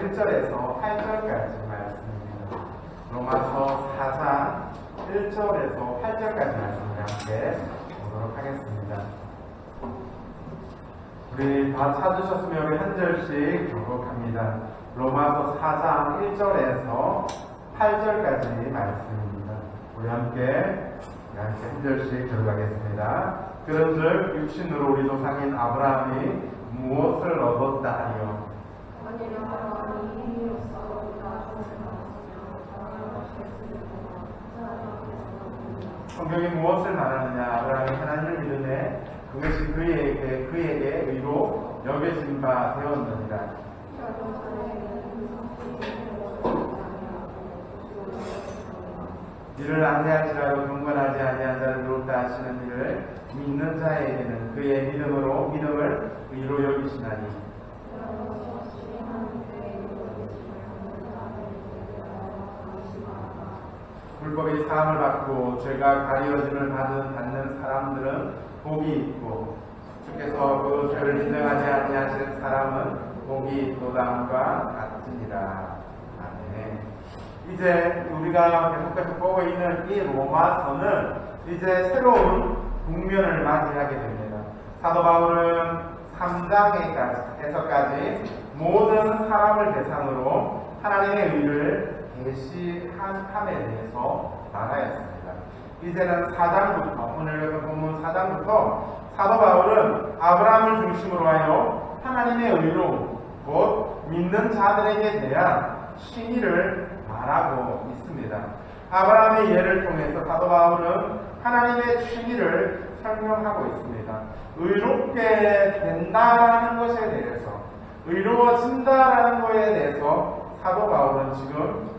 1절에서 8절까지 말씀입니다. 로마서 4장 1절에서 8절까지 말씀을 함께 보도록 하겠습니다. 우리 다 찾으셨으면 우리 한 절씩 교독합니다. 로마서 4장 1절에서 8절까지 말씀입니다. 우리 함께 한 절씩 교독하겠습니다. 그런즉 육신으로 우리 조상인 아브라함이 무엇을 얻었다 하리요? 성경이 무엇을 말하느냐? 아브라함이 하나님을 믿음에 그것이 그에게 의로 여겨진 바 되었느니라. 이를 안내할지라도 경건하지 아니한 자를 의롭다 하시는 이를 믿는 자에게는 그의 믿음을 의로 여기시나니. 불법이 사함을 받고 죄가 가리워짐을 받는 사람들은 복이 있고 주께서 그 죄를 인정하지 아니하시는 사람은 복이 있도다함과 같으니라. 아멘. 이제 우리가 계속해서 보고 있는 이 로마서는 이제 새로운 국면을 맞이하게 됩니다. 사도 바울은 3장에서까지 모든 사람을 대상으로 하나님의 의를 계시함에 대해서 말하였습니다. 이제는 4장부터 오늘 본문 4장부터 사도 바울은 아브라함을 중심으로 하여 하나님의 의로 곧 믿는 자들에게 대한 신의를 말하고 있습니다. 아브라함의 예를 통해서 사도 바울은 하나님의 신의를 설명하고 있습니다. 의롭게 된다라는 것에 대해서, 의로워진다라는 것에 대해서 사도 바울은 지금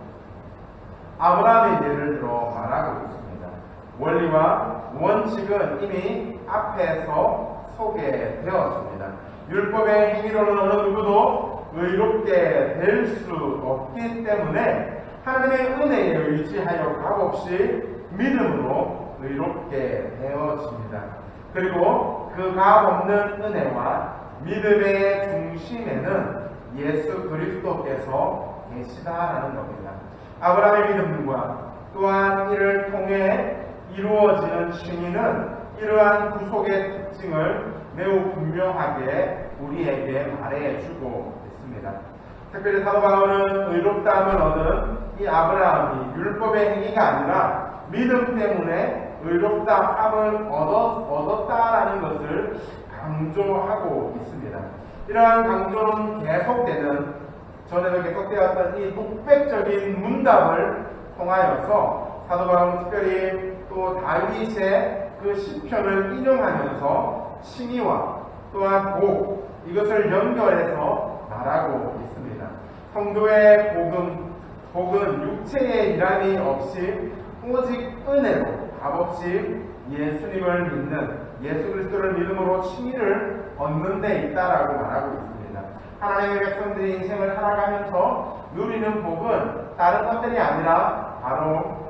아브라함의 예를 들어 말하고 있습니다. 원리와 원칙은 이미 앞에서 소개되었습니다. 율법의 행위로는 어느 누구도 의롭게 될 수 없기 때문에 하나님의 은혜에 의지하여 값없이 믿음으로 의롭게 되어집니다. 그리고 그 값없는 은혜와 믿음의 중심에는 예수 그리스도께서 계시다라는 겁니다. 아브라함의 믿음과 또한 이를 통해 이루어지는 신의는 이러한 구속의 특징을 매우 분명하게 우리에게 말해주고 있습니다. 특별히 사도 바울은 의롭다함을 얻은 이 아브라함이 율법의 행위가 아니라 믿음 때문에 의롭다함을 얻었다라는 것을 강조하고 있습니다. 이러한 강조는 계속되는, 전에도 계속되었던 이 독백적인 문답을 통하여서 사도 바울은 특별히 또 다윗의 그 시편을 인용하면서 신의와 또한 복, 이것을 연결해서 말하고 있습니다. 성도의 복은 육체의 일함이 없이 오직 은혜로 값없이 예수님을 믿는, 예수 그리스도를 믿음으로 칭의를 얻는 데 있다라고 말하고 있습니다. 하나님의 백성들이 인생을 살아가면서 누리는 복은 다른 것들이 아니라 바로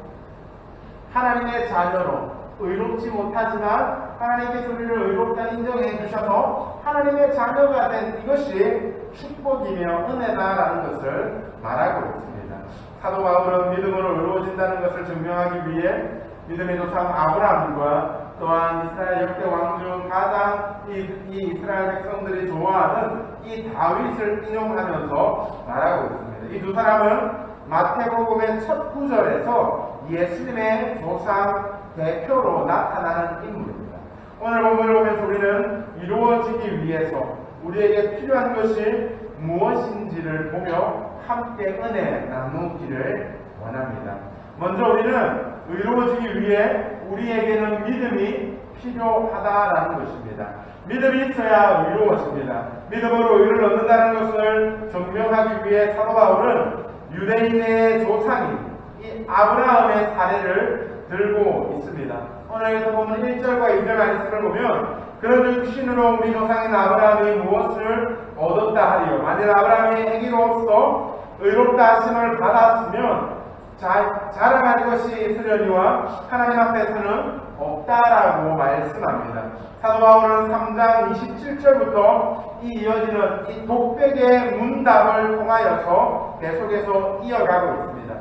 하나님의 자녀로 의롭지 못하지만 하나님께서 우리를 의롭다 인정해 주셔서 하나님의 자녀가 된 이것이 축복이며 은혜다라는 것을 말하고 있습니다. 사도 바울은 믿음으로 의로워진다는 것을 증명하기 위해 믿음의 조상 아브라함과 또한 이스라엘 역대 왕 중 가장 이 이스라엘 백성들이 좋아하는 이 다윗을 인용하면서 말하고 있습니다. 이 두 사람은 마태복음의 첫 구절에서 예수님의 조상 대표로 나타나는 인물입니다. 오늘 본문을 보면서 우리는 이루어지기 위해서 우리에게 필요한 것이 무엇인지를 보며 함께 은혜 나누기를 원합니다. 먼저 우리는 의로워지기 위해 우리에게는 믿음이 필요하다라는 것입니다. 믿음이 있어야 의로워집니다. 믿음으로 의를 얻는다는 것을 증명하기 위해 사도 바울은 유대인의 조상인 이 아브라함의 사례를 들고 있습니다. 오늘에서 보면 1절과 2절 말씀을 보면 그런 육신으로 우리 조상인 아브라함이 무엇을 얻었다 하리요. 만일 아브라함이 행위로서 의롭다 하심을 받았으면 자랑할 것이 있으려니와 하나님 앞에서는 없다라고 말씀합니다. 사도 바울은 3장 27절부터 이어지는 이 독백의 문답을 통하여서 계속해서 이어가고 있습니다.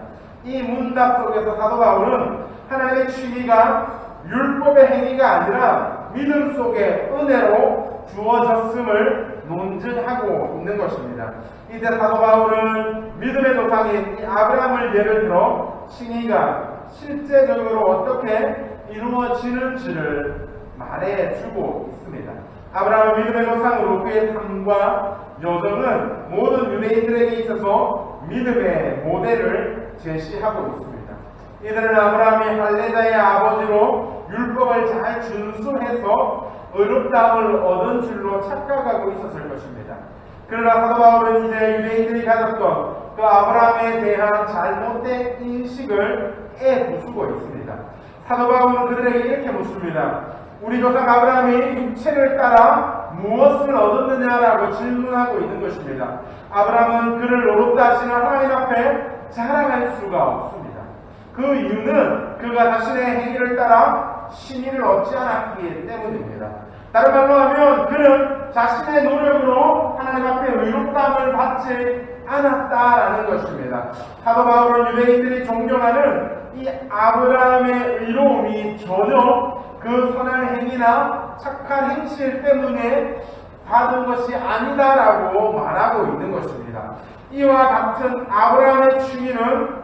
이 문답 속에서 사도 바울은 하나님의 칭의가 율법의 행위가 아니라 믿음 속에 은혜로 주어졌음을 논증하고 있는 것입니다. 이때 사도 바울은 믿음의 조상인 이 아브라함을 예를 들어 칭의가 실제적으로 어떻게 이루어지는지를 말해주고 있습니다. 아브라함은 믿음의 조상으로 그의 삶과 여정은 모든 유대인들에게 있어서 믿음의 모델을 제시하고 있습니다. 이들은 아브라함이 할례자의 아버지로 율법을 잘 준수해서 의롭다함을 얻은 줄로 착각하고 있었을 것입니다. 그러나 사도 바울은 이제 유대인들이 가졌던 그 아브라함에 대한 잘못된 인식을 부수고 있습니다. 사도 바울은 그들에게 이렇게 묻습니다. 우리 조상 아브라함이 육체를 따라 무엇을 얻었느냐라고 질문하고 있는 것입니다. 아브라함은 그를 의롭다 하시는 하나님 앞에 자랑할 수가 없습니다. 그 이유는 그가 자신의 행위를 따라 신의를 얻지 않았기 때문입니다. 다른 말로 하면 그는 자신의 노력으로 하나님 앞에 의롭다함을 받지 않았다라는 것입니다. 사도 바울은 유대인들이 존경하는 이 아브라함의 의로움이 전혀 그 선한 행위나 착한 행실 때문에 받은 것이 아니다라고 말하고 있는 것입니다. 이와 같은 아브라함의 칭의는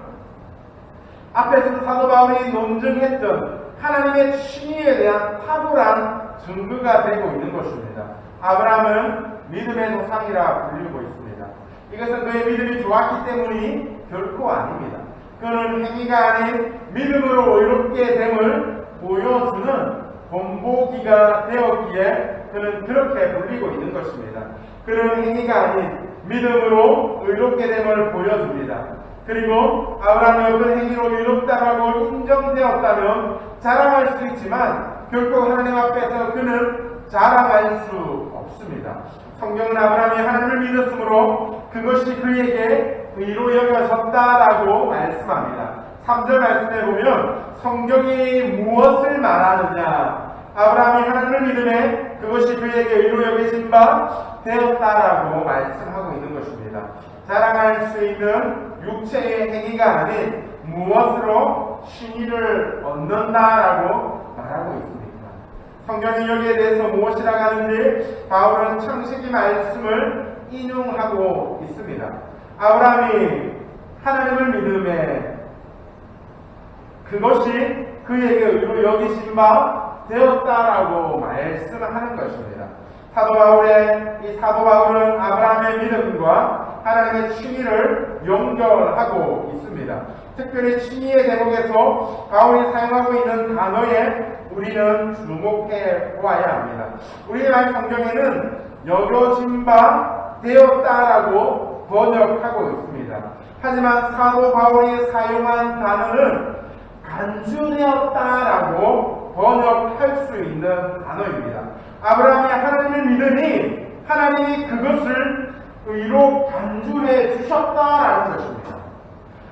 앞에서 사도 바울이 논증했던 하나님의 칭의에 대한 탁월한 증거가 되고 있는 것입니다. 아브라함은 믿음의 조상이라 불리고 있습니다. 이것은 그의 믿음이 좋았기 때문이 결코 아닙니다. 그는 행위가 아닌 믿음으로 의롭게 됨을 보여주는 본보기가 되었기에 그는 그렇게 불리고 있는 것입니다. 그는 행위가 아닌 믿음으로 의롭게 됨을 보여줍니다. 그리고 아브라함이 어떤 행위로 의롭다라고 인정되었다면 자랑할 수 있지만 결코 하나님 앞에서 그는 자랑할 수 없습니다. 성경은 아브라함이 하나님을 믿었으므로 그것이 그에게 의로 여겨졌다라고 말씀합니다. 3절 말씀에 보면 성경이 무엇을 말하느냐? 아브라함이 하나님을 믿음에 그것이 그에게 의로 여겨진 바 되었다라고 말씀하고 있는 것입니다. 자랑할 수 있는 육체의 행위가 아닌 무엇으로 신의를 얻는다라고 말하고 있습니다. 성경이 여기에 대해서 무엇이라고 하는지 바울은 창세기 말씀을 인용하고 있습니다. 아브라함이 하나님을 믿음에 그것이 그에게 의로 여기신 바 되었다라고 말씀하는 것입니다. 사도 바울은 아브라함의 믿음과 하나님의 칭의를 연결하고 있습니다. 특별히 칭의의 대목에서 바울이 사용하고 있는 단어에 우리는 주목해 보아야 합니다. 우리의 성경에는 여겨진 바 되었다라고 번역하고 있습니다. 하지만 사도 바울이 사용한 단어는 간주되었다라고 번역할 수 있는 단어입니다. 아브라함이 하나님을 믿으니 하나님이 그것을 의로 간주해 주셨다라는 것입니다.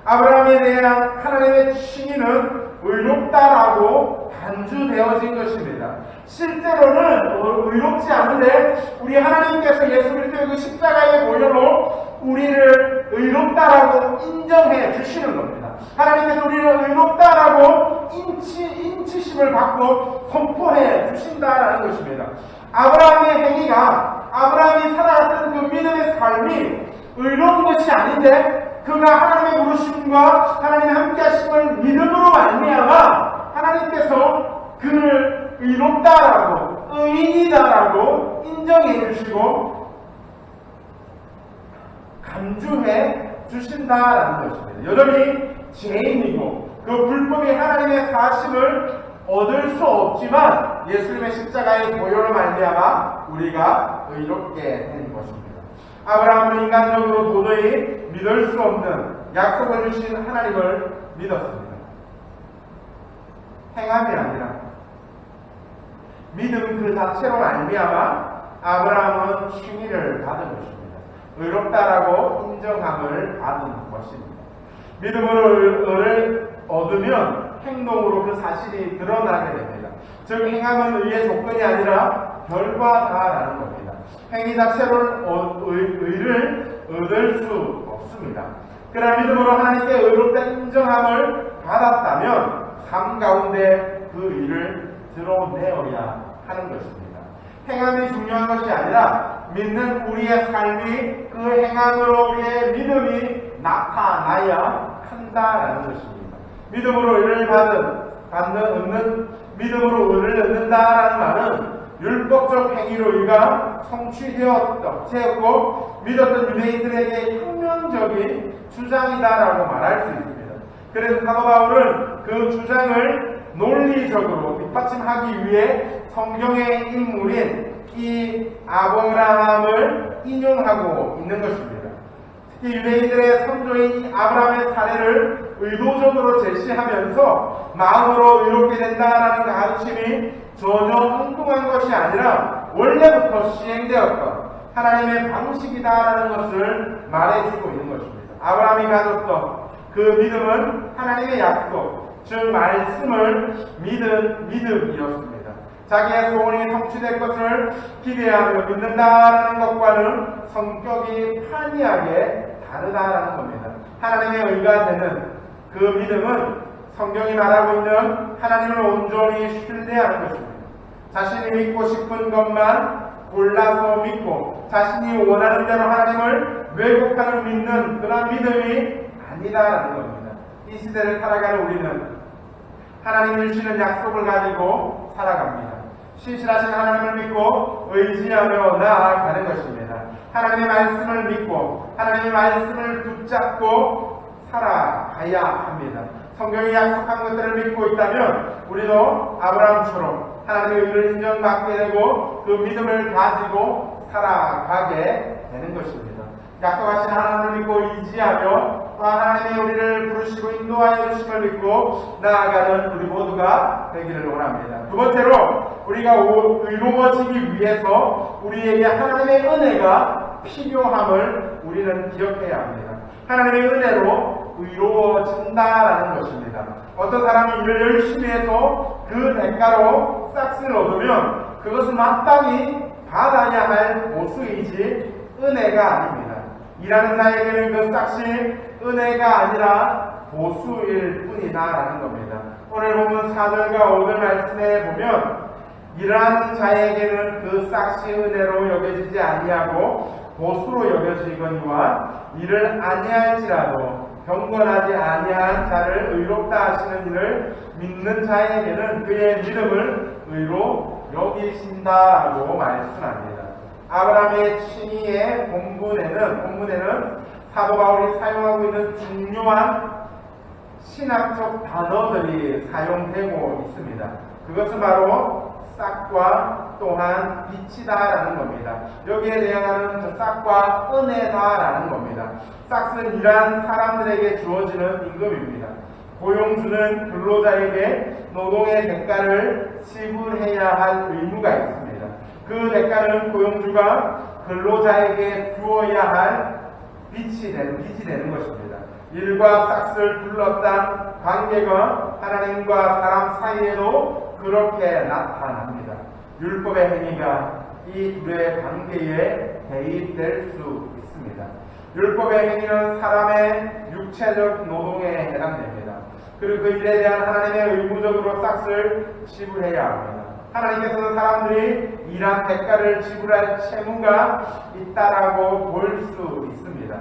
아브라함에 대한 하나님의 칭의는 의롭다라고 간주되어진 것입니다. 실제로는 의롭지 않은데 우리 하나님께서 예수 그리스도의 그 십자가의 보혈로 우리를 의롭다라고 인정해 주시는 겁니다. 하나님께서 우리를 의롭다라고 인치심을 받고 선포해 주신다라는 것입니다. 아브라함의 행위가 아브라함이 살아갔던 그 믿음의 삶이 의로운 것이 아닌데 그가 하나님의 부르심과 하나님의 함께하심을 믿음으로 말미암아 하나님께서 그를 의롭다라고 의인이다라고 인정해 주시고 간주해 주신다라는 것입니다. 여전히 죄인이고 그 불법이 하나님의 사심을 얻을 수 없지만 예수님의 십자가의 보혈을 말미암아 우리가 의롭게 된 것입니다. 아브라함은 인간적으로 도저히 믿을 수 없는 약속을 주신 하나님을 믿었습니다. 행함이 아니라 믿음 그 자체로 말미암아 아브라함은 칭의를 받은 것입니다. 의롭다라고 인정함을 받은 것입니다. 믿음으로 의를 얻으면 행동으로 그 사실이 드러나게 됩니다. 즉 행함은 의의 조건이 아니라 결과다라는 겁니다. 행위 자체로 의를 얻을 수 없습니다. 그러나 믿음으로 하나님께 의롭다 인정함을 받았다면 삶 가운데 그 의를 드러내어야 하는 것입니다. 행함이 중요한 것이 아니라 믿는 우리의 삶이 그 행함으로 우리의 믿음이 나타나야 한다라는 것입니다. 믿음으로 의를 믿음으로 의를 얻는다라는 말은 율법적 행위로 의가 성취되었고 믿었던 유대인들에게 혁명적인 주장이다라고 말할 수 있습니다. 그래서 사도 바울은 그 주장을 논리적으로 뒷받침하기 위해 성경의 인물인 이 아브라함을 인용하고 있는 것입니다. 특히 유대인들의 선조인 이 아브라함의 사례를 의도적으로 제시하면서 마음으로 의롭게 된다라는 가르침이 전혀 엉뚱한 것이 아니라 원래부터 시행되었던 하나님의 방식이다라는 것을 말해주고 있는 것입니다. 아브라함이 가졌던 그 믿음은 하나님의 약속, 즉 말씀을 믿은 믿음이었습니다. 자기의 소원이 성취될 것을 기대하며 믿는다라는 것과는 성격이 판이하게 다르다라는 겁니다. 하나님의 의가 되는 그 믿음은 성경이 말하고 있는 하나님을 온전히 신뢰하는 것입니다. 자신이 믿고 싶은 것만 골라서 믿고 자신이 원하는 대로 하나님을 왜곡하는 믿는 그런 믿음이 아니다라는 겁니다. 이 시대를 살아가는 우리는 하나님이 주시는 약속을 가지고 살아갑니다. 신실하신 하나님을 믿고 의지하며 나아가는 것입니다. 하나님의 말씀을 믿고 하나님의 말씀을 붙잡고 살아가야 합니다. 성경이 약속한 것들을 믿고 있다면 우리도 아브라함처럼 하나님의 의를 인정받게 되고 그 믿음을 가지고 살아가게 되는 것입니다. 약속하신 하나님을 믿고 의지하며 하나님의 우리를 부르시고 인도하여 주심을 믿고 나아가는 우리 모두가 되기를 원합니다. 두 번째로 우리가 의로워지기 위해서 우리에게 하나님의 은혜가 필요함을 우리는 기억해야 합니다. 하나님의 은혜로 의로워진다라는 것입니다. 어떤 사람이 일을 열심히 해서 그 대가로 싹스를 얻으면 그것은 마땅히 받아야 할 보수이지 은혜가 아닙니다. 일하는 자에게는 그 싹시 은혜가 아니라 보수일 뿐이다라는 겁니다. 오늘 보면 4절과 5절 말씀에 보면 일하는 자에게는 그 싹시 은혜로 여겨지지 아니하고 보수로 여겨지거니와 이를 아니할지라도 경건하지 아니한 자를 의롭다 하시는 이를 믿는 자에게는 그의 믿음을 의로 여기신다라고 말씀합니다. 아브라함의 칭의의 본문에는 사도 바울이 사용하고 있는 중요한 신학적 단어들이 사용되고 있습니다. 그것은 바로 싹과 또한 빛이다라는 겁니다. 여기에 대항하는 저 싹과 은혜다라는 겁니다. 싹은 일한 사람들에게 주어지는 임금입니다. 고용주는 근로자에게 노동의 대가를 지불해야 할 의무가 있습니다. 그 대가는 고용주가 근로자에게 주어야 할 빛이 되는 것입니다. 일과 싹을 둘러싼 관계가 하나님과 사람 사이에도 그렇게 나타납니다. 율법의 행위가 이 둘의 관계에 대입될 수 있습니다. 율법의 행위는 사람의 육체적 노동에 해당됩니다. 그리고 그 일에 대한 하나님의 의무적으로 싹을 지불해야 합니다. 하나님께서는 사람들이 일한 대가를 지불할 채무가 있다라고 볼 수 있습니다.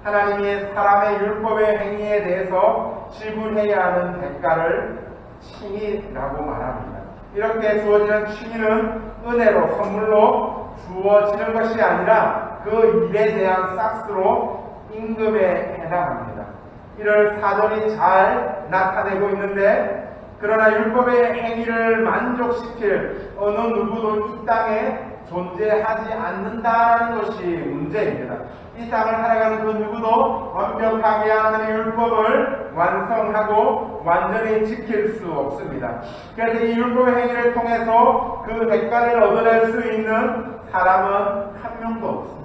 하나님이 사람의 율법의 행위에 대해서 지불해야 하는 대가를 칭의라고 말합니다. 이렇게 주어지는 칭의는 은혜로 선물로 주어지는 것이 아니라 그 일에 대한 싹스로 임금에 해당합니다. 이를 사전이 잘 나타내고 있는데 그러나 율법의 행위를 만족시킬 어느 누구도 이 땅에 존재하지 않는다는 것이 문제입니다. 이 땅을 살아가는 그 누구도 완벽하게 하나님의 율법을 완성하고 완전히 지킬 수 없습니다. 그래서 이 율법의 행위를 통해서 그 대가를 얻어낼 수 있는 사람은 한 명도 없습니다.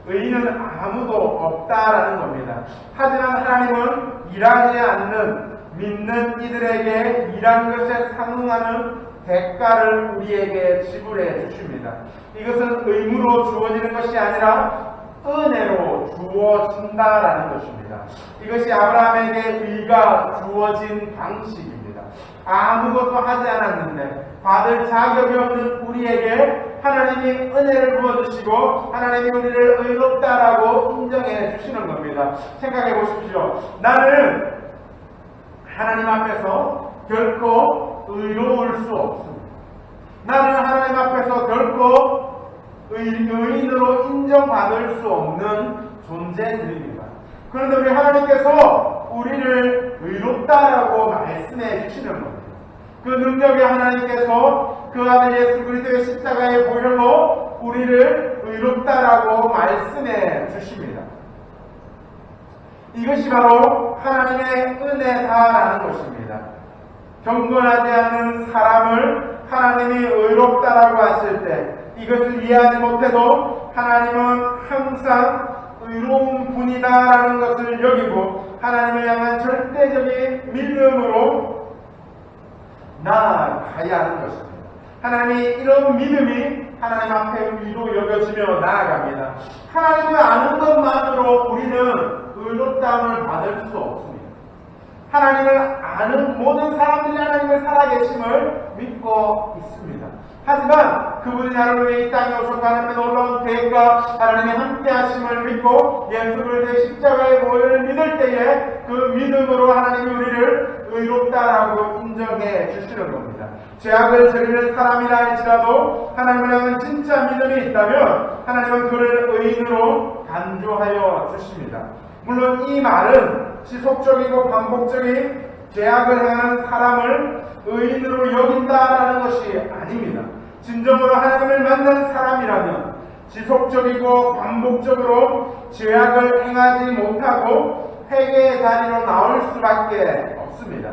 의인은 아무도 없다라는 겁니다. 하지만 하나님은 일하지 않는 믿는 이들에게 일한 것에 상응하는 대가를 우리에게 지불해 주십니다. 이것은 의무로 주어지는 것이 아니라 은혜로 주어진다라는 것입니다. 이것이 아브라함에게 의가 주어진 방식입니다. 아무것도 하지 않았는데 받을 자격이 없는 우리에게 하나님이 은혜를 부어주시고 하나님이 우리를 의롭다라고 인정해 주시는 겁니다. 생각해 보십시오. 나는 하나님 앞에서 결코 의로울 수 없습니다. 나는 하나님 앞에서 결코 의인으로 인정받을 수 없는 존재들입니다. 그런데 우리 하나님께서 우리를 의롭다라고 말씀해 주시는 겁니다. 그 능력의 하나님께서 그 아들 예수 그리스도의 십자가의 보혈로 우리를 의롭다라고 말씀해 주십니다. 이것이 바로 하나님의 은혜다라는 것입니다. 경건하지 않는 사람을 하나님이 의롭다라고 하실 때 이것을 이해하지 못해도 하나님은 항상 의로운 분이다라는 것을 여기고 하나님을 향한 절대적인 믿음으로 나아가야 하는 것입니다. 하나님이 이런 믿음이 하나님 앞에 의로 여겨지며 나아갑니다. 하나님을 아는 것만으로 우리는 의롭다함을 받을 수 없습니다. 하나님을 아는 모든 사람들이 하나님을 살아계심을 믿고 있습니다. 하지만 그분이 나를 위해 이 땅에 오셔서 하나님의 놀라운 계획과 하나님의 함께 하심을 믿고 예수 그리스도의 십자가의 보혈을 믿을 때에 그 믿음으로 하나님이 우리를 의롭다라고 인정해 주시는 겁니다. 죄악을 저리는 사람이라 할지라도 하나님을 향한 진짜 믿음이 있다면 하나님은 그를 의인으로 간주하여 주십니다. 물론 이 말은 지속적이고 반복적인 죄악을 행하는 사람을 의인으로 여긴다라는 것이 아닙니다. 진정으로 하나님을 만난 사람이라면 지속적이고 반복적으로 죄악을 행하지 못하고 회개의 자리로 나올 수밖에 없습니다.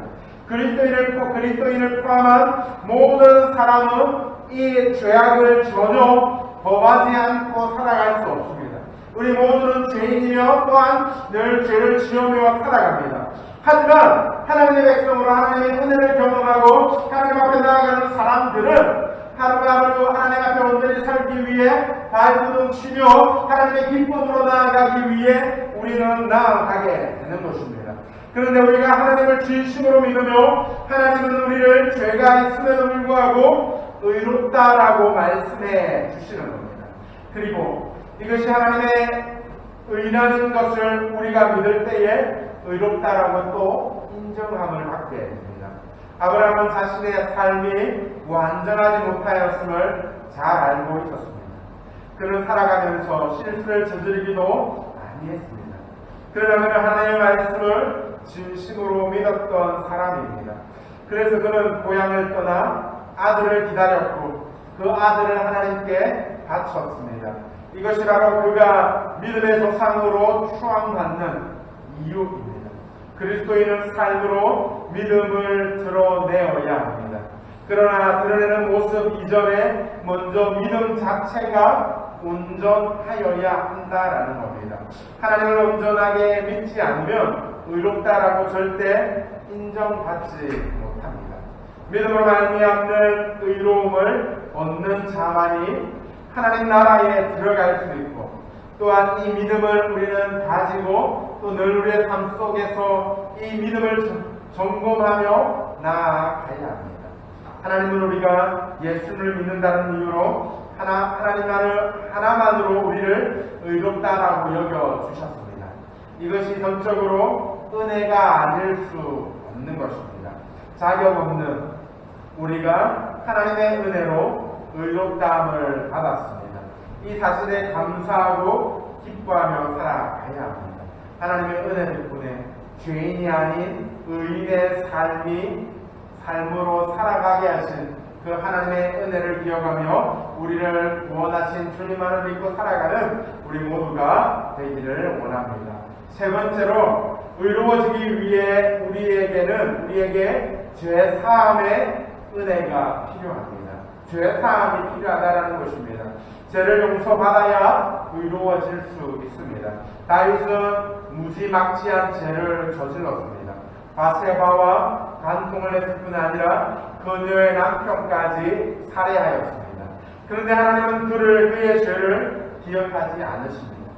그리스도인을 포함한 모든 사람은 이 죄악을 전혀 범하지 않고 살아갈 수 없습니다. 우리 모두는 죄인이며 또한 늘 죄를 지으며 살아갑니다. 하지만 하나님의 백성으로 하나님의 은혜를 경험하고 하나님 앞에 나아가는 사람들은 하루하루 하나님 앞에 온전히 살기 위해 발부둥 치며 하나님의 기쁨으로 나아가기 위해 우리는 나아가게 되는 것입니다. 그런데 우리가 하나님을 진심으로 믿으며 하나님은 우리를 죄가 있음에도 불구하고 의롭다라고 말씀해 주시는 겁니다. 그리고 이것이 하나님의 의라는 것을 우리가 믿을 때에 의롭다라고 또 인정함을 받게 됩니다. 아브라함은 자신의 삶이 완전하지 못하였음을 잘 알고 있었습니다. 그는 살아가면서 실수를 저지르기도 많이 했습니다. 그러나 그는 하나님의 말씀을 진심으로 믿었던 사람입니다. 그래서 그는 고향을 떠나 아들을 기다렸고 그 아들을 하나님께 바쳤습니다. 이것이 바로 그가 믿음의 조상으로 추앙받는 이유입니다. 그리스도인은 삶으로 믿음을 드러내어야 합니다. 그러나 드러내는 모습 이전에 먼저 믿음 자체가 온전하여야 한다라는 겁니다. 하나님을 온전하게 믿지 않으면 의롭다라고 절대 인정받지 못합니다. 믿음으로 말미암는 의로움을 얻는 자만이 하나님 나라에 들어갈 수 있고 또한 이 믿음을 우리는 가지고 또 늘 우리의 삶 속에서 이 믿음을 점검하며 나아가야 합니다. 하나님은 우리가 예수를 믿는다는 이유로 하나만으로 우리를 의롭다라고 여겨주셨습니다. 이것이 전적으로 은혜가 아닐 수 없는 것입니다. 자격 없는 우리가 하나님의 은혜로 의롭다함을 받았습니다. 이 사실에 감사하고 기뻐하며 살아가야 합니다. 하나님의 은혜 덕분에 죄인이 아닌 의인의 삶으로 살아가게 하신 그 하나님의 은혜를 기억하며 우리를 구원하신 주님만을 믿고 살아가는 우리 모두가 되기를 원합니다. 세 번째로 의로워지기 위해 우리에게 죄사함의 은혜가 필요합니다. 죄사함이 필요하다는 것입니다. 죄를 용서받아야 의로워질 수 있습니다. 다윗은 무지막지한 죄를 저질렀습니다. 바세바와 간통을 했을 뿐 아니라 그녀의 남편까지 살해하였습니다. 그런데 하나님은 그의 죄를 기억하지 않으십니다.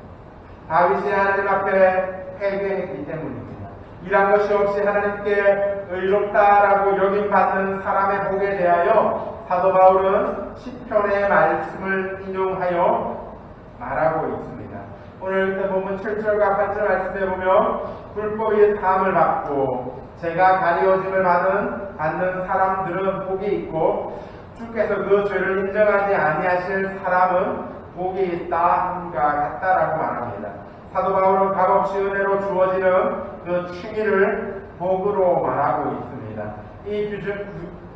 다윗이 하나님 앞에 회개했기 때문입니다. 이란 것이 없이 하나님께 의롭다라고 여김받는 사람의 복에 대하여 사도 바울은 시편의 말씀을 인용하여 말하고 있습니다. 오늘 본문 7절과 8절 말씀에 보면 불법의 사함을 받고 죄가 가리워짐을 받는 사람들은 복이 있고 주께서 그 죄를 인정하지 아니하실 사람은 복이 있다 함과 같다라고 말합니다. 사도 바울은 값없이 은혜로 주어지는 그 칭의를 복으로 말하고 있습니다.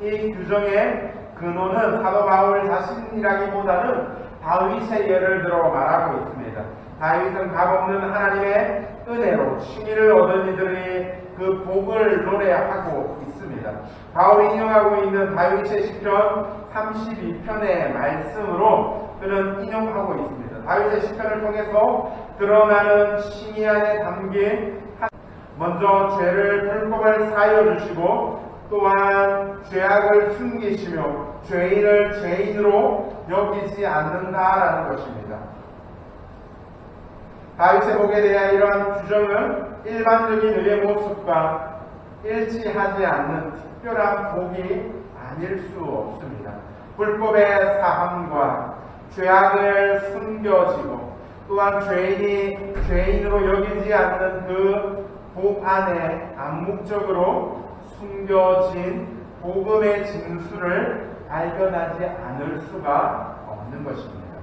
이 규정의 근원은 사도 바울 자신이라기보다는 다윗의 예를 들어 말하고 있습니다. 다윗은 값없는 하나님의 은혜로 칭의를 얻은 이들이 그 복을 노래하고 있습니다. 바울이 인용하고 있는 다윗의 시편 32편의 말씀으로 그는 인용하고 있습니다. 다윗의 시편을 통해서 드러나는 칭의 안에 담긴 먼저 죄를 불법을 사하여 주시고 또한 죄악을 숨기시며 죄인을 죄인으로 여기지 않는다라는 것입니다. 다윗의 복에 대한 이러한 규정은 일반적인 의의 모습과 일치하지 않는 특별한 복이 아닐 수 없습니다. 불법의 사함과 죄악을 숨겨지고 또한 죄인이 죄인으로 여기지 않는 그 복 안에 암묵적으로 숨겨진 복음의 진수를 발견하지 않을 수가 없는 것입니다.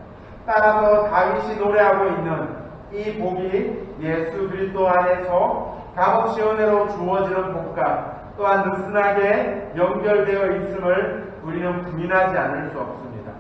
따라서 다윗이 노래하고 있는 이 복이 예수 그리스도 안에서 값없이 은혜로 주어지는 복과 또한 느슨하게 연결되어 있음을 우리는 부인하지 않을 수 없습니다.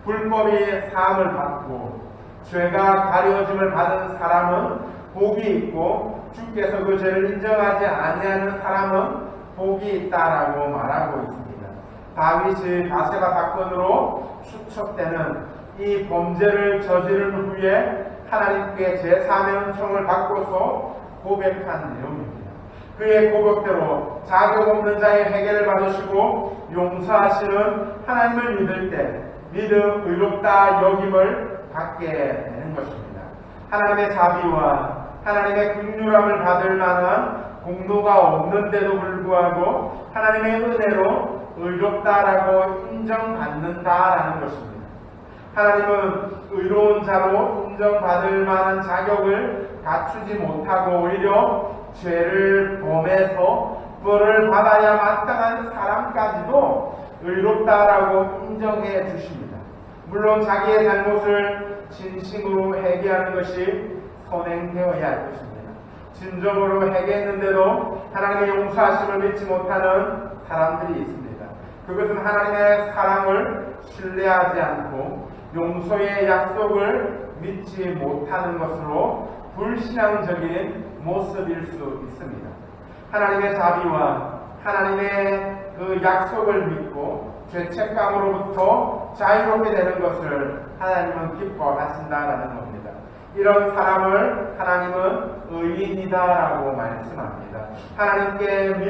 불법이 사함을 받고 죄가 가려짐을 받은 사람은 복이 있고 주께서 그 죄를 인정하지 아니하는 사람은 복이 있다라고 말하고 있습니다. 다윗이 바세바 사건으로 추측되는 이 범죄를 저지른 후에 하나님께 제3의 은총을 받고서 고백한 내용입니다. 그의 고백대로 자격 없는 자의 회개를 받으시고 용서하시는 하나님을 믿을 때 믿음 의롭다 여김을 받게 되는 것입니다. 하나님의 자비와 하나님의 긍휼함을 받을 만한 공로가 없는데도 불구하고 하나님의 은혜로 의롭다라고 인정받는다라는 것입니다. 하나님은 의로운 자로 인정받을 만한 자격을 갖추지 못하고 오히려 죄를 범해서 벌을 받아야 마땅한 사람까지도 의롭다라고 인정해 주십니다. 물론 자기의 잘못을 진심으로 회개하는 것이 선행되어야 할 것입니다. 진정으로 회개했는데도 하나님의 용서하심을 믿지 못하는 사람들이 있습니다. 그것은 하나님의 사랑을 신뢰하지 않고 용서의 약속을 믿지 못하는 것으로 불신앙적인 모습일 수 있습니다. 하나님의 자비와 하나님의 그 약속을 믿고 죄책감으로부터 자유롭게 되는 것을 하나님은 기뻐하신다라는 겁니다. 이런 사람을 하나님은 의인이다라고 말씀합니다. 하나님께는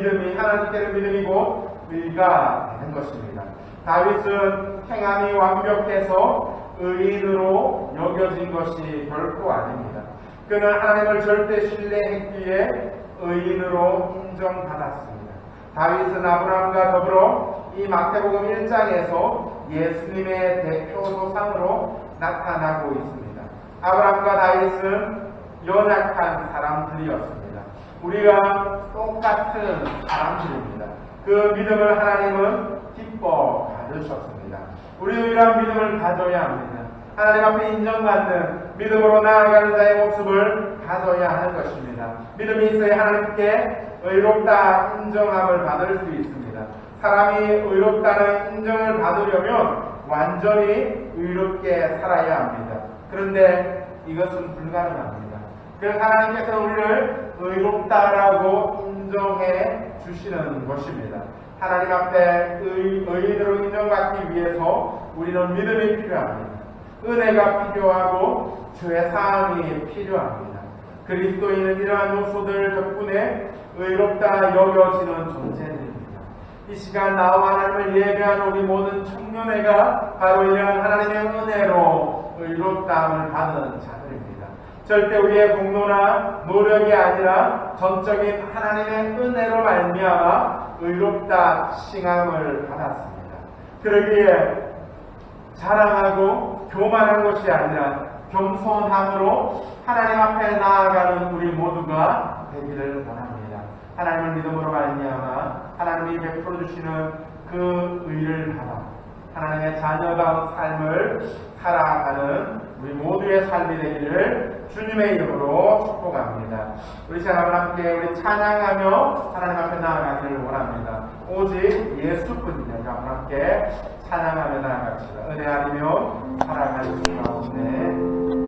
믿음이고 의가 되는 것입니다. 다윗은 행함이 완벽해서 의인으로 여겨진 것이 결코 아닙니다. 그는 하나님을 절대 신뢰했기에 의인으로 인정받았습니다. 다윗은 아브라함과 더불어 이 마태복음 1장에서 예수님의 대표 조상으로 나타나고 있습니다. 아브라함과 다윗은 연약한 사람들이었습니다. 우리가 똑같은 사람들입니다. 그 믿음을 하나님은 기뻐 받으셨습니다. 우리도 이러한 믿음을 가져야 합니다. 하나님 앞에 인정받는 믿음으로 나아가는 자의 모습을 가져야 하는 것입니다. 믿음이 있어야 하나님께 의롭다 인정함을 받을 수 있습니다. 사람이 의롭다는 인정을 받으려면 완전히 의롭게 살아야 합니다. 그런데 이것은 불가능합니다. 그래서 하나님께서 우리를 의롭다라고 인정해 주시는 것입니다. 하나님 앞에 의인으로 인정받기 위해서 우리는 믿음이 필요합니다. 은혜가 필요하고 죄 사함이 필요합니다. 그리스도인은 이러한 요소들 덕분에 의롭다 여겨지는 존재들입니다. 이 시간 나와 하나님을 예배하는 우리 모든 청년회가 바로 이러한 하나님의 은혜로 의롭다함을 받은 자들입니다. 절대 우리의 공로나 노력이 아니라 전적인 하나님의 은혜로 말미암아 의롭다 칭함을 받았습니다. 그러기에 자랑하고 교만한 것이 아니라 겸손함으로 하나님 앞에 나아가는 우리 모두가 되기를 바랍니다. 하나님을 믿음으로 말미암아 하나님이 베풀어 주시는 그 의를 받아 하나님의 자녀다운 삶을 살아가는 우리 모두의 삶이 되기를 주님의 이름으로 축복합니다. 우리 시간 함께 우리 찬양하며 하나님 앞에 나아가기를 원합니다. 오직 예수뿐입니다. 함께 찬양하며 나아갑시다. 은혜 아니며 살아가는 가운데